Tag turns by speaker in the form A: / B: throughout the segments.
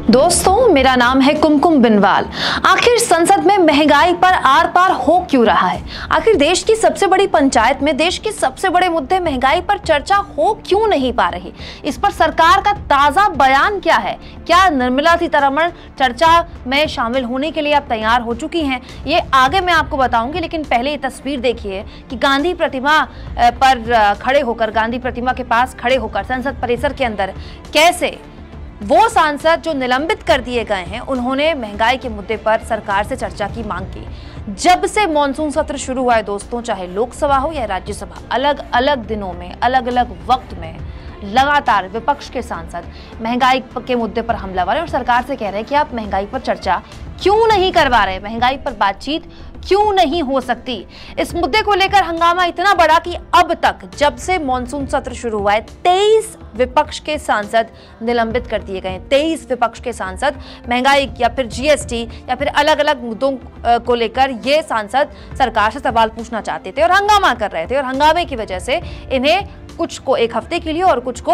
A: दोस्तों, मेरा नाम है कुमकुम बिनवाल। आखिर संसद में महंगाई पर आर पार हो क्यों रहा है? आखिर देश की सबसे बड़ी पंचायत में देश के सबसे बड़े मुद्दे महंगाई पर चर्चा हो क्यों नहीं पा रही? इस पर सरकार का ताजा बयान क्या है? क्या निर्मला सीतारमण चर्चा में शामिल होने के लिए अब तैयार हो चुकी हैं? ये आगे मैं आपको बताऊंगी, लेकिन पहले ये तस्वीर देखिए कि गांधी प्रतिमा पर खड़े होकर, गांधी प्रतिमा के पास खड़े होकर संसद परिसर के अंदर कैसे वो सांसद जो निलंबित कर दिए गए हैं, उन्होंने महंगाई के मुद्दे पर सरकार से चर्चा की मांग की। जब से मॉनसून सत्र शुरू हुआ है दोस्तों, चाहे लोकसभा हो या राज्यसभा, अलग अलग दिनों में, अलग अलग वक्त में लगातार विपक्ष के सांसद महंगाई के मुद्दे पर हमलावर हैं और सरकार से कह रहे हैं कि आप महंगाई पर चर्चा क्यों नहीं करवा रहे, महंगाई पर बातचीत क्यों नहीं हो सकती। इस मुद्दे को लेकर हंगामा इतना बड़ा कि अब तक जब से मॉनसून सत्र शुरू हुआ है 23 विपक्ष के सांसद निलंबित कर दिए गए। 23 विपक्ष के सांसद महंगाई या फिर जीएसटी या फिर अलग अलग मुद्दों को लेकर ये सांसद सरकार से सवाल पूछना चाहते थे और हंगामा कर रहे थे, और हंगामे की वजह से इन्हें कुछ को एक हफ्ते के लिए और कुछ को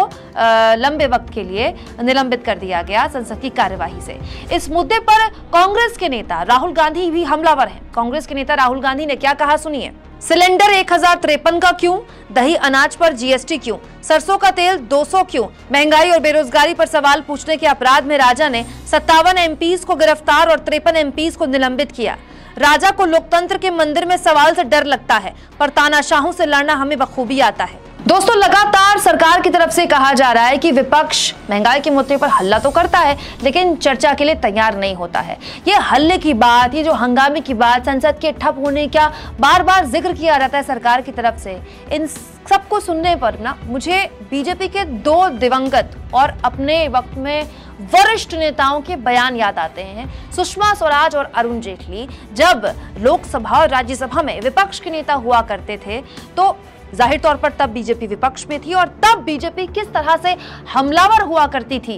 A: लंबे वक्त के लिए निलंबित कर दिया गया संसद की कार्यवाही से। इस मुद्दे पर कांग्रेस के नेता राहुल गांधी भी हमलावर हैं। कांग्रेस के नेता राहुल गांधी ने क्या कहा, सुनिए। सिलेंडर 1053 का क्यों? दही अनाज पर जीएसटी क्यों? सरसों का तेल 200 क्यों? महंगाई और बेरोजगारी पर सवाल पूछने के अपराध में राजा ने 57 एमपीज को गिरफ्तार और 53 एमपीज को निलंबित किया। राजा को लोकतंत्र के मंदिर में सवाल से डर लगता है, पर तानाशाहों से लड़ना हमें बखूबी आता है। दोस्तों, लगातार सरकार की तरफ से कहा जा रहा है कि विपक्ष महंगाई के मुद्दे पर हल्ला तो करता है, लेकिन चर्चा के लिए तैयार नहीं होता है। ये हल्ले की बात, ये जो हंगामे की बात, संसद के ठप होने का बार बार जिक्र किया जाता है सरकार की तरफ से। इन सबको सुनने पर ना मुझे बीजेपी के 2 दिवंगत और अपने वक्त में वरिष्ठ नेताओं के बयान याद आते हैं। सुषमा स्वराज और अरुण जेटली जब लोकसभा और राज्यसभा में विपक्ष के नेता हुआ करते थे, तो जाहिर तौर पर तब बीजेपी विपक्ष में थी और तब बीजेपी किस तरह से हमलावर हुआ करती थी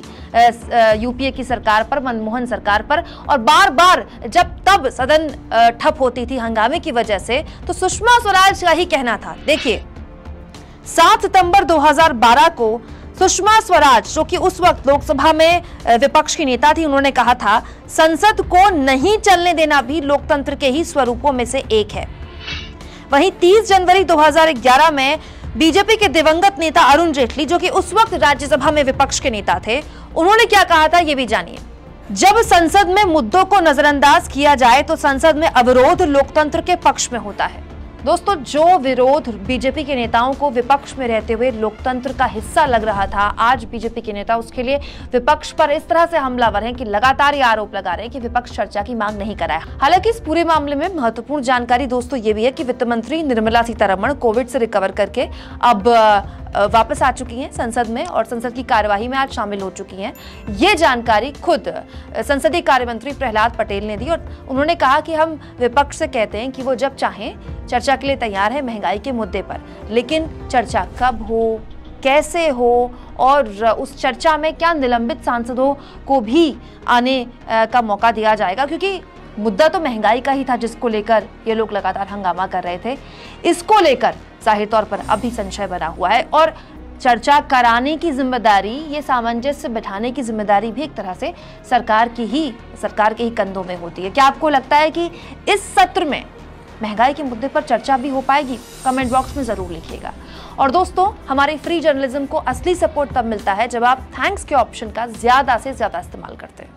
A: यूपीए की सरकार पर, मनमोहन सरकार पर, और बार बार जब तब सदन ठप होती थी हंगामे की वजह से, तो सुषमा स्वराज का ही कहना था। देखिए, 7 सितंबर 2012 को सुषमा स्वराज, जो कि उस वक्त लोकसभा में विपक्ष की नेता थी, उन्होंने कहा था, संसद को नहीं चलने देना भी लोकतंत्र के ही स्वरूपों में से एक है। वहीं 30 जनवरी 2011 में बीजेपी के दिवंगत नेता अरुण जेटली, जो कि उस वक्त राज्यसभा में विपक्ष के नेता थे, उन्होंने क्या कहा था, ये भी जानिए। जब संसद में मुद्दों को नजरअंदाज किया जाए तो संसद में अवरोध लोकतंत्र के पक्ष में होता है। दोस्तों, जो विरोध बीजेपी के नेताओं को विपक्ष में रहते हुए लोकतंत्र का हिस्सा लग रहा था, आज बीजेपी के नेता उसके लिए विपक्ष पर इस तरह से हमलावर हैं कि लगातार ये आरोप लगा रहे हैं कि विपक्ष चर्चा की मांग नहीं कर रहा है। हालांकि इस पूरे मामले में महत्वपूर्ण जानकारी दोस्तों ये भी है कि वित्त मंत्री निर्मला सीतारमण कोविड से रिकवर करके अब वापस आ चुकी हैं संसद में और संसद की कार्यवाही में आज शामिल हो चुकी हैं। ये जानकारी खुद संसदीय कार्य मंत्री प्रहलाद पटेल ने दी और उन्होंने कहा कि हम विपक्ष से कहते हैं कि वो जब चाहें चर्चा के लिए तैयार है महंगाई के मुद्दे पर, लेकिन चर्चा कब हो, कैसे हो और उस चर्चा में क्या निलंबित सांसदों को भी आने का मौका दिया जाएगा, क्योंकि मुद्दा तो महंगाई का ही था जिसको लेकर ये लोग लगातार हंगामा कर रहे थे। इसको लेकर जाहिर तौर पर अभी संशय बना हुआ है और चर्चा कराने की जिम्मेदारी, ये सामंजस्य बिठाने की जिम्मेदारी भी एक तरह से सरकार के ही कंधों में होती है। क्या आपको लगता है कि इस सत्र में महंगाई के मुद्दे पर चर्चा भी हो पाएगी? कमेंट बॉक्स में जरूर लिखिएगा। और दोस्तों, हमारे फ्री जर्नलिज्म को असली सपोर्ट तब मिलता है जब आप थैंक्स के ऑप्शन का ज्यादा से ज्यादा इस्तेमाल करते हैं।